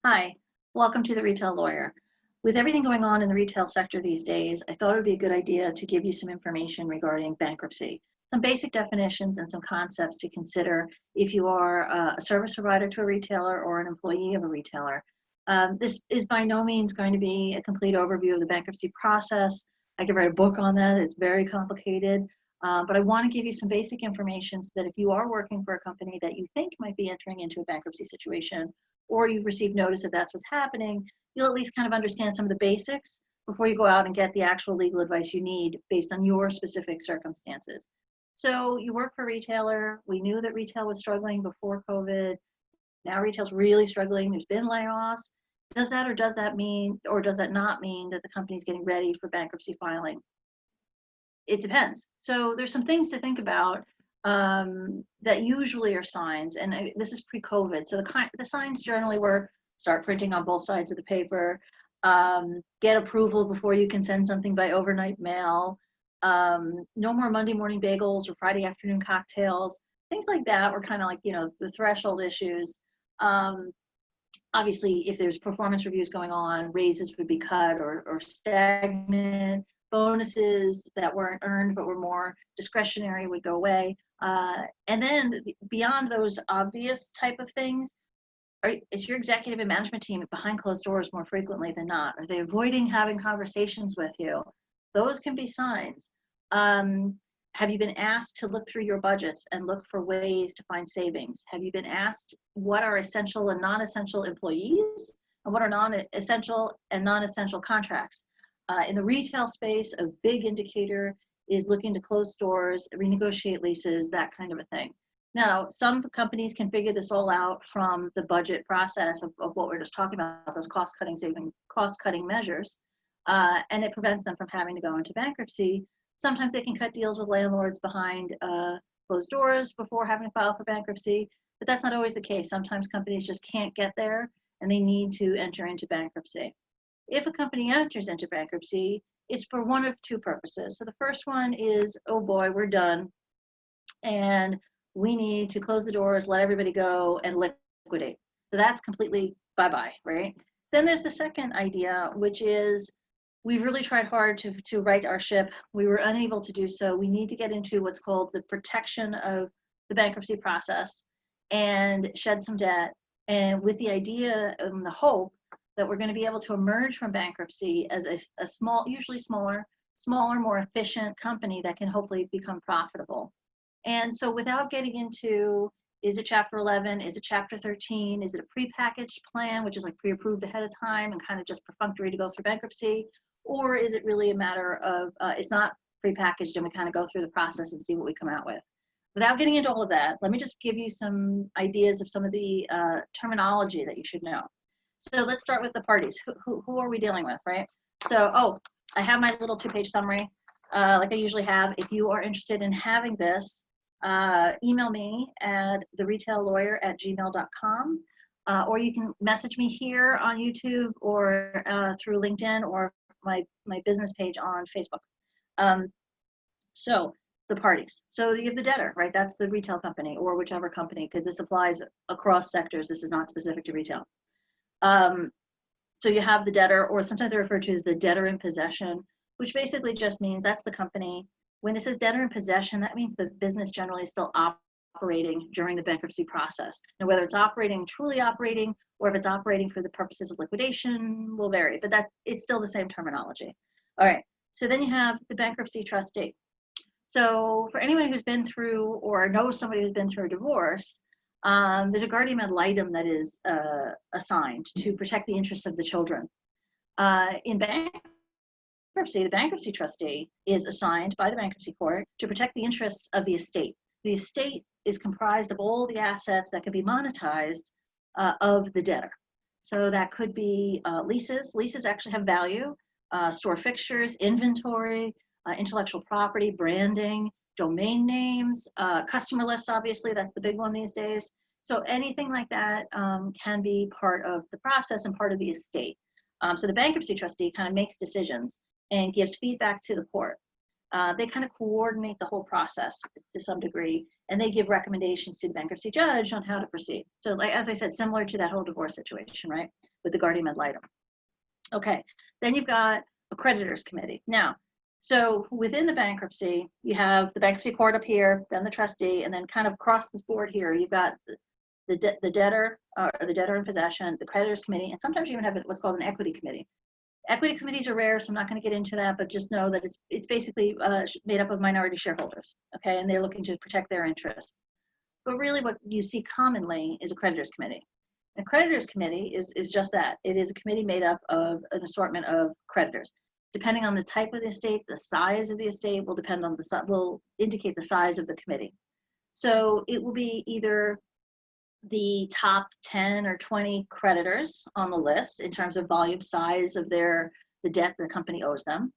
Hi, welcome to the Retail Lawyer. With everything going on in the retail sector these days, I thought it would be a good idea to give you some information regarding bankruptcy, some basic definitions and some concepts to consider if you are a service provider to a retailer or an employee of a retailer. This is by no means going to be a complete overview of the bankruptcy process. I could write a book on that. It's very complicated. But I want to give you some basic information so that if you are working for a company that you think might be entering into a bankruptcy situation, or you've received notice that that's what's happening, you'll at least kind of understand some of the basics before you go out and get the actual legal advice you need based on your specific circumstances. So you work for a retailer. We knew that retail was struggling before COVID. Now retail's really struggling. There's been layoffs. Does that mean, or does that not mean that the company's getting ready for bankruptcy filing? It depends. So there's some things to think about that usually are signs, and this is pre-COVID. So the signs generally were start printing on both sides of the paper, get approval before you can send something by overnight mail, no more Monday morning bagels or Friday afternoon cocktails, things like that were kind of like, the threshold issues. Obviously, if there's performance reviews going on, raises would be cut or stagnant. Bonuses that weren't earned but were more discretionary would go away. And then beyond those obvious type of things, is your executive and management team behind closed doors more frequently than not? Are they avoiding having conversations with you? Those can be signs. Have you been asked to look through your budgets and look for ways to find savings? Have you been asked what are essential and non-essential employees and what are non-essential and non-essential contracts? In the retail space, a big indicator is looking to close stores, renegotiate leases, that kind of a thing. Now, some companies can figure this all out from the budget process of what we're just talking about, those cost-cutting measures, and it prevents them from having to go into bankruptcy. Sometimes they can cut deals with landlords behind closed doors before having to file for bankruptcy, but that's not always the case. Sometimes companies just can't get there and they need to enter into bankruptcy. If a company enters into bankruptcy, it's for one of two purposes. So the first one is, oh boy, we're done, and we need to close the doors, let everybody go, and liquidate. So that's completely bye-bye, right? Then there's the second idea, which is we've really tried hard to right our ship. We were unable to do so. We need to get into what's called the protection of the bankruptcy process and shed some debt, and with the idea and the hope that we're going to be able to emerge from bankruptcy as a small, usually smaller, more efficient company that can hopefully become profitable. And so without getting into, is it Chapter 11, is it Chapter 13, is it a prepackaged plan, which is like pre-approved ahead of time and kind of just perfunctory to go through bankruptcy, or is it really a matter of, it's not prepackaged and we kind of go through the process and see what we come out with. Without getting into all of that, let me just give you some ideas of some of the terminology that you should know. So let's start with the parties. Who are we dealing with, right? So, I have my little 2-page summary, like I usually have. If you are interested in having this, email me at theretaillawyer@gmail.com, or you can message me here on YouTube or through LinkedIn or my business page on Facebook. So the parties. So you have the debtor, right? That's the retail company or whichever company, because this applies across sectors. This is not specific to retail. So you have the debtor, or sometimes they're referred to as the debtor in possession, which basically just means that's the company. When it says debtor in possession, that means the business generally is still operating during the bankruptcy process. Now, whether it's truly operating, or if it's operating for the purposes of liquidation will vary, but it's still the same terminology. All right, so then you have the bankruptcy trustee. So for anyone who's been through or knows somebody who's been through a divorce, there's a guardian ad litem that is assigned to protect the interests of the children. In bankruptcy, the bankruptcy trustee is assigned by the bankruptcy court to protect the interests of the estate. The estate is comprised of all the assets that can be monetized of the debtor. So that could be leases. Leases actually have value, store fixtures, inventory, intellectual property, branding, domain names, customer lists, obviously, that's the big one these days. So anything like that can be part of the process and part of the estate. So the bankruptcy trustee kind of makes decisions and gives feedback to the court. They kind of coordinate the whole process to some degree, and they give recommendations to the bankruptcy judge on how to proceed. So, like as I said, similar to that whole divorce situation, right, with the guardian ad litem. Okay, then you've got a creditors committee. Now, so within the bankruptcy, you have the bankruptcy court up here, then the trustee, and then kind of across this board here, you've got the debtor, or the debtor in possession, the creditors committee, and sometimes you even have what's called an equity committee. Equity committees are rare, so I'm not going to get into that, but just know that it's basically made up of minority shareholders, okay, and they're looking to protect their interests. But really what you see commonly is a creditors committee. A creditors committee is just that. It is a committee made up of an assortment of creditors. Depending on the type of the estate, the size of the estate will depend on will indicate the size of the committee. So it will be either the top 10 or 20 creditors on the list in terms of volume size of the debt the company owes them.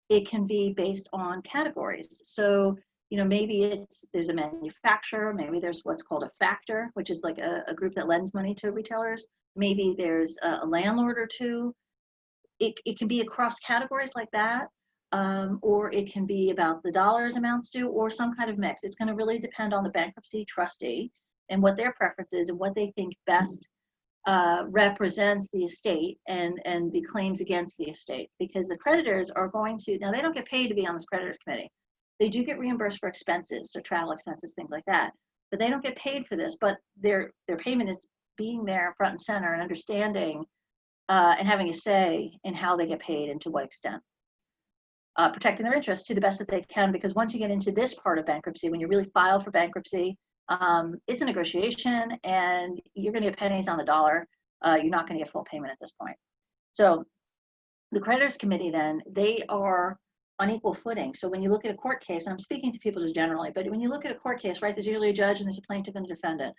It can be based on categories. So, maybe there's a manufacturer, maybe there's what's called a factor, which is like a group that lends money to retailers. Maybe there's a landlord or two. It can be across categories like that, or it can be about the dollars amounts due, or some kind of mix. It's going to really depend on the bankruptcy trustee and what their preference is and what they think best represents the estate and the claims against the estate. Because the creditors are going to, now they don't get paid to be on this creditors committee. They do get reimbursed for expenses, so travel expenses, things like that. But they don't get paid for this, but their payment is being there front and center and understanding and having a say in how they get paid and to what extent. Protecting their interests to the best that they can, because once you get into this part of bankruptcy, when you really file for bankruptcy, it's a negotiation and you're going to get pennies on the dollar. You're not going to get full payment at this point. So the creditors committee then, they are on equal footing. So when you look at a court case, and I'm speaking to people just generally, but when you look at a court case, right, there's usually a judge and there's a plaintiff and a defendant.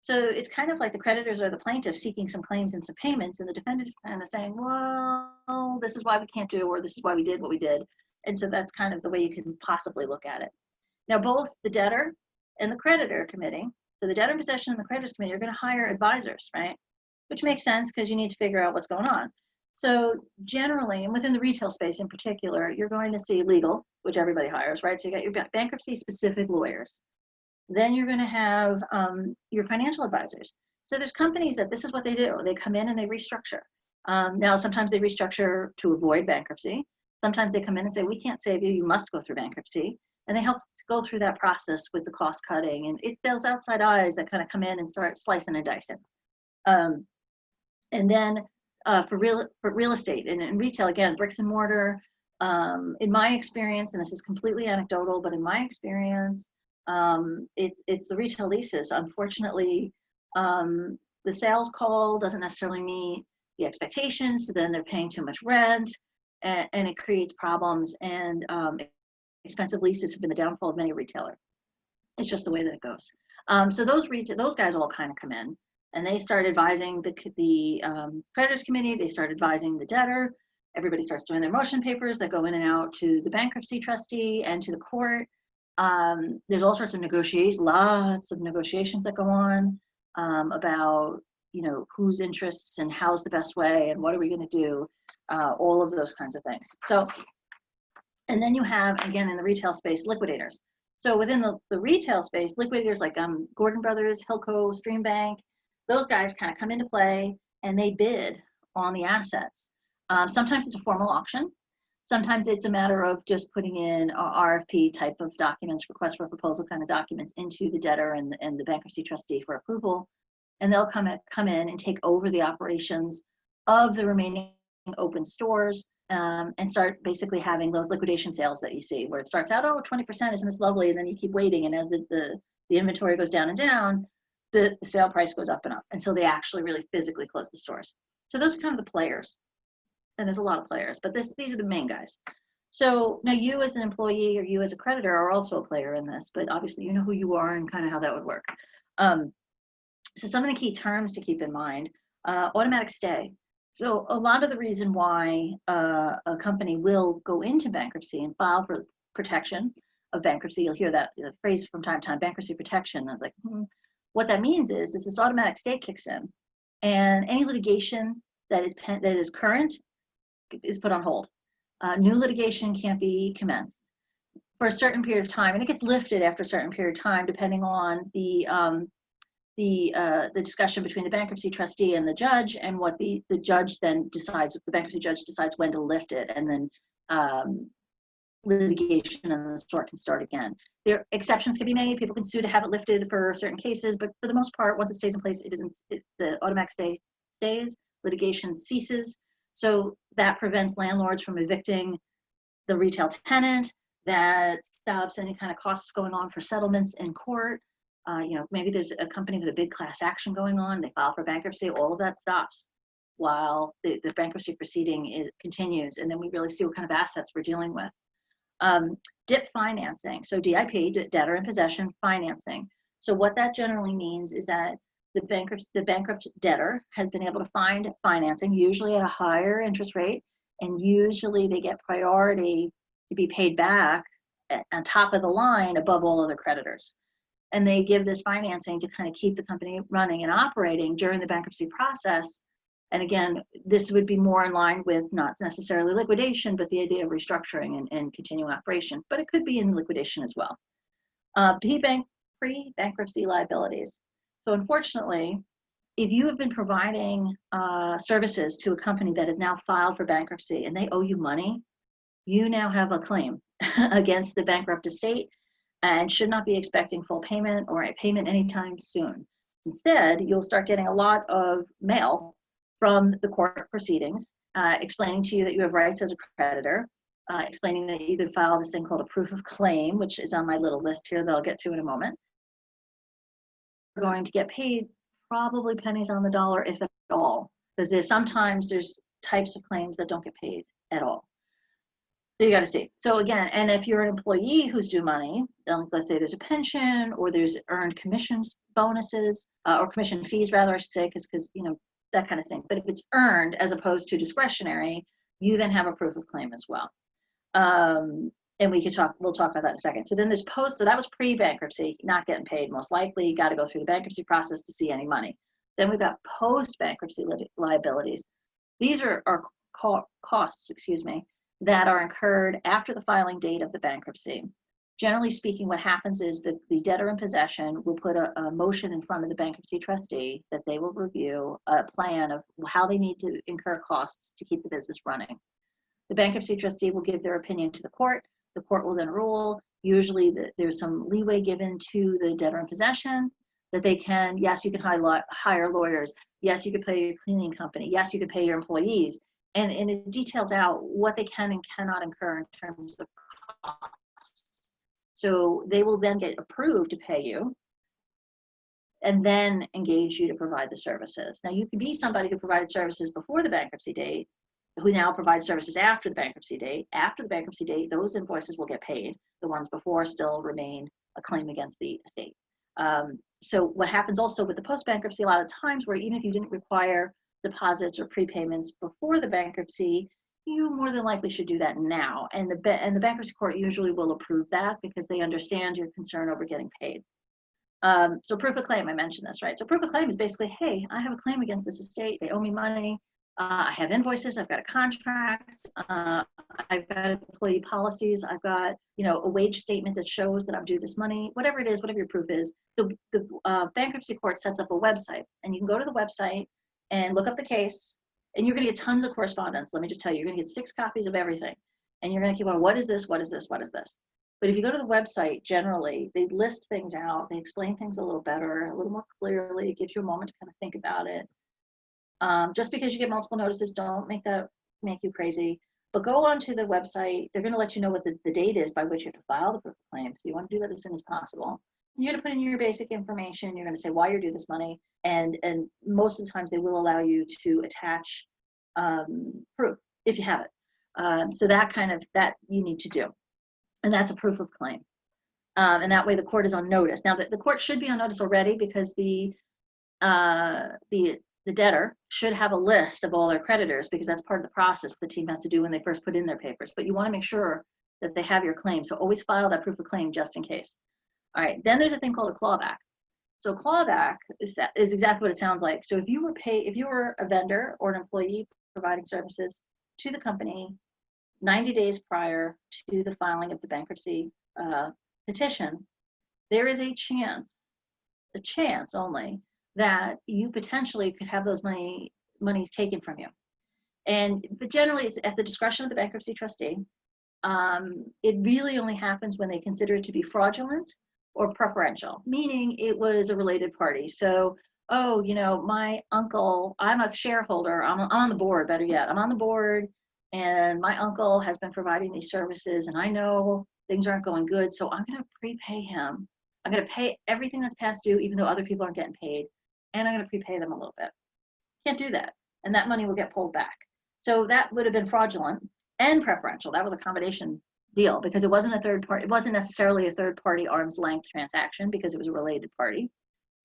So it's kind of like the creditors are the plaintiff seeking some claims and some payments, and the defendant is kind of saying, well, this is why we can't do, or this is why we did what we did. And so that's kind of the way you can possibly look at it. Now, both the debtor and the creditor committee, so the debtor in possession and the creditors committee are going to hire advisors, right? Which makes sense because you need to figure out what's going on. So generally, and within the retail space in particular, you're going to see legal, which everybody hires, right? So you got your bankruptcy specific lawyers. Then you're going to have your financial advisors. So there's companies that this is what they do. They come in and they restructure. Now, sometimes they restructure to avoid bankruptcy. Sometimes they come in and say, we can't save you, you must go through bankruptcy. And they help go through that process with the cost cutting. And it's those outside eyes that kind of come in and start slicing and dicing. And then for real estate and in retail, again, bricks and mortar, in my experience, and this is completely anecdotal, but in my experience, it's the retail leases. Unfortunately, the sales call doesn't necessarily meet the expectations, so then they're paying too much rent, and it creates problems. And expensive leases have been the downfall of many retailers. It's just the way that it goes. So those guys all kind of come in, and they start advising the creditors committee. They start advising the debtor. Everybody starts doing their motion papers that go in and out to the bankruptcy trustee and to the court. There's all sorts of lots of negotiations that go on about, whose interests and how's the best way and what are we going to do, all of those kinds of things. So, and then you have, again, in the retail space, liquidators. So within the retail space, liquidators like Gordon Brothers, Hilco, Stream Bank, those guys kind of come into play and they bid on the assets. Sometimes it's a formal auction. Sometimes it's a matter of just putting in RFP type of documents, request for proposal kind of documents into the debtor and the bankruptcy trustee for approval. And they'll come in and take over the operations of the remaining open stores and start basically having those liquidation sales that you see where it starts out, 20%, isn't this lovely? And then you keep waiting. And as the inventory goes down and down, the sale price goes up and up until they actually really physically close the stores. So those are kind of the players. And there's a lot of players, but these are the main guys. So now you as an employee or you as a creditor are also a player in this, but obviously you know who you are and kind of how that would work. So some of the key terms to keep in mind, automatic stay. So a lot of the reason why a company will go into bankruptcy and file for protection of bankruptcy, you'll hear that phrase from time to time, bankruptcy protection. I was like, what that means is this automatic stay kicks in, and any litigation that is current is put on hold. New litigation can't be commenced. for a certain period of time, and it gets lifted after a certain period of time, depending on the discussion between the bankruptcy trustee and the judge, and what the judge then decides. The bankruptcy judge decides when to lift it, and then litigation and the sort can start again. There exceptions can be made. People can sue to have it lifted for certain cases, but for the most part, once it stays in place, the automatic stay stays. Litigation ceases. So that prevents landlords from evicting the retail tenant. That stops any kind of costs going on for settlements in court. Maybe there's a company with a big class action going on. They file for bankruptcy. All of that stops while the bankruptcy proceeding continues, and then we really see what kind of assets we're dealing with. DIP financing, so DIP, debtor in possession financing. So what that generally means is that the bankrupt debtor has been able to find financing, usually at a higher interest rate, and usually they get priority to be paid back on top of the line above all other creditors. And they give this financing to kind of keep the company running and operating during the bankruptcy process. And again, this would be more in line with not necessarily liquidation, but the idea of restructuring and continuing operation, but it could be in liquidation as well. Pre-bankruptcy liabilities. So unfortunately, if you have been providing services to a company that is now filed for bankruptcy and they owe you money, you now have a claim against the bankrupt estate and should not be expecting full payment or a payment anytime soon. Instead, you'll start getting a lot of mail from the court proceedings, explaining to you that you have rights as a creditor, explaining that you could file this thing called a proof of claim, which is on my little list here that I'll get to in a moment. You're going to get paid probably pennies on the dollar, if at all, because there's types of claims that don't get paid at all. So you got to see. So again, and if you're an employee who's due money, let's say there's a pension or there's earned commissions, bonuses, or commission fees rather, I should say, because that kind of thing. But if it's earned as opposed to discretionary, you then have a proof of claim as well. And we'll talk about that in a second. So then there's so that was pre-bankruptcy, not getting paid most likely, got to go through the bankruptcy process to see any money. Then we've got post-bankruptcy liabilities. These are costs, that are incurred after the filing date of the bankruptcy. Generally speaking, what happens is that the debtor in possession will put a motion in front of the bankruptcy trustee that they will review a plan of how they need to incur costs to keep the business running. The bankruptcy trustee will give their opinion to the court. The court will then rule. Usually there's some leeway given to the debtor in possession that they can, yes, you can hire lawyers. Yes, you could pay your cleaning company. Yes, you could pay your employees. And it details out what they can and cannot incur in terms of costs. So they will then get approved to pay you and then engage you to provide the services. Now, you could be somebody who provided services before the bankruptcy date, who now provides services after the bankruptcy date. After the bankruptcy date, those invoices will get paid. The ones before still remain a claim against the estate. So what happens also with the post-bankruptcy, a lot of times where even if you didn't require deposits or prepayments before the bankruptcy, you more than likely should do that now. And the bankruptcy court usually will approve that because they understand your concern over getting paid. So proof of claim, I mentioned this, right? So proof of claim is basically, hey, I have a claim against this estate. They owe me money. I have invoices. I've got a contract. I've got employee policies. I've got, a wage statement that shows that I'm due this money. Whatever it is, whatever your proof is, the bankruptcy court sets up a website, and you can go to the website and look up the case, and you're going to get tons of correspondence. Let me just tell you, you're going to get 6 copies of everything, and you're going to keep on, what is this, what is this, what is this? But if you go to the website, generally, they list things out, they explain things a little better, a little more clearly, it gives you a moment to kind of think about it. Just because you get multiple notices, don't make you crazy. But go onto the website, they're going to let you know what the date is by which you have to file the proof of claim. So you want to do that as soon as possible. You're going to put in your basic information. You're going to say why you're due this money. And most of the times they will allow you to attach proof if you have it. So that you need to do. And that's a proof of claim. And that way the court is on notice. Now the court should be on notice already because the debtor should have a list of all their creditors because that's part of the process the team has to do when they first put in their papers. But you want to make sure that they have your claim. So always file that proof of claim just in case. All right, then there's a thing called a clawback. So clawback is exactly what it sounds like. So if you were a vendor or an employee providing services to the company 90 days prior to the filing of the bankruptcy petition, there is a chance only, that you potentially could have those monies taken from you. But generally, it's at the discretion of the bankruptcy trustee. It really only happens when they consider it to be fraudulent or preferential, meaning it was a related party. So, oh, my uncle, I'm a shareholder, I'm on the board, better yet, I'm on the board, and my uncle has been providing these services, and I know things aren't going good, so I'm going to prepay him. I'm going to pay everything that's past due, even though other people aren't getting paid, and I'm going to prepay them a little bit. Can't do that, and that money will get pulled back. So that would have been fraudulent and preferential. That was a combination deal, because it wasn't a third party. It wasn't necessarily a third party arm's length transaction, because it was a related party.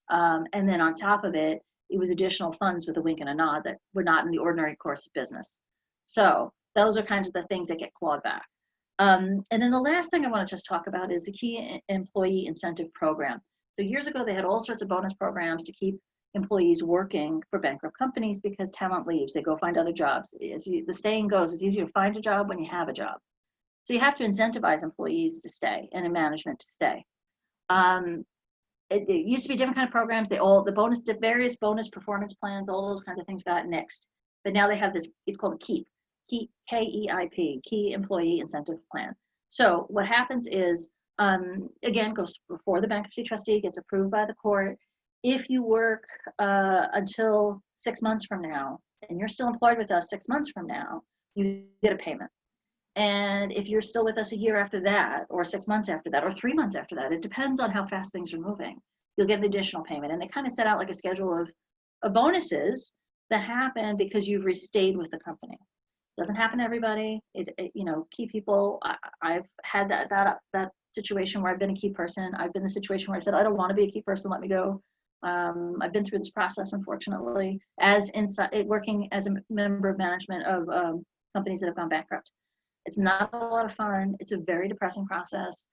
And then on top of it, it was additional funds with a wink and a nod that were not in the ordinary course of business. So those are kinds of the things that get clawed back. And then the last thing I want to just talk about is the key employee incentive program. So years ago, they had all sorts of bonus programs to keep employees working for bankrupt companies, because talent leaves. They go find other jobs. The saying goes, it's easier to find a job when you have a job. So you have to incentivize employees to stay and in management to stay. It used to be different kind of programs. The various bonus performance plans, all those kinds of things got nixed. But now they have this, it's called a KEIP, KEIP, Key Employee Incentive Plan. So what happens is, again, goes before the bankruptcy trustee, gets approved by the court. If you work until 6 months from now, and you're still employed with us 6 months from now, you get a payment. And if you're still with us a year after that, or 6 months after that, or 3 months after that, it depends on how fast things are moving, you'll get an additional payment. And they kind of set out like a schedule of bonuses that happen because you've stayed with the company. Doesn't happen to everybody. Key people, I've had that situation where I've been a key person. I've been in the situation where I said, I don't want to be a key person, let me go. I've been through this process, unfortunately, working as a member of management of companies that have gone bankrupt. It's not a lot of fun. It's a very depressing process.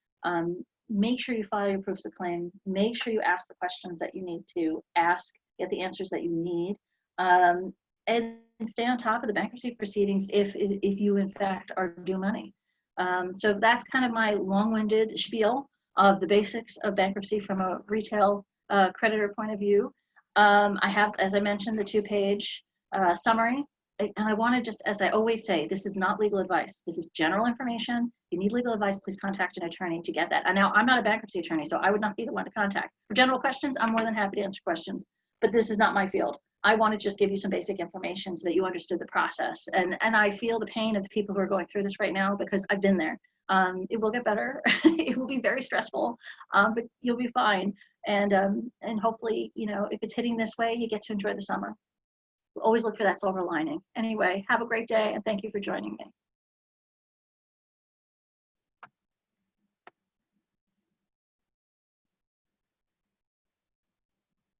Make sure you file your proofs of claim. Make sure you ask the questions that you need to ask, get the answers that you need, and stay on top of the bankruptcy proceedings if you, in fact, are due money. So that's kind of my long-winded spiel of the basics of bankruptcy from a retail creditor point of view. I have, as I mentioned, the 2-page summary. And I want to just, as I always say, this is not legal advice. This is general information. If you need legal advice, please contact an attorney to get that. And now, I'm not a bankruptcy attorney, so I would not be the one to contact. For general questions, I'm more than happy to answer questions, but this is not my field. I want to just give you some basic information so that you understood the process. And I feel the pain of the people who are going through this right now, because I've been there. It will get better. It will be very stressful, but you'll be fine. And hopefully, if it's hitting this way, you get to enjoy the summer. Always look for that silver lining. Anyway, have a great day, and thank you for joining me.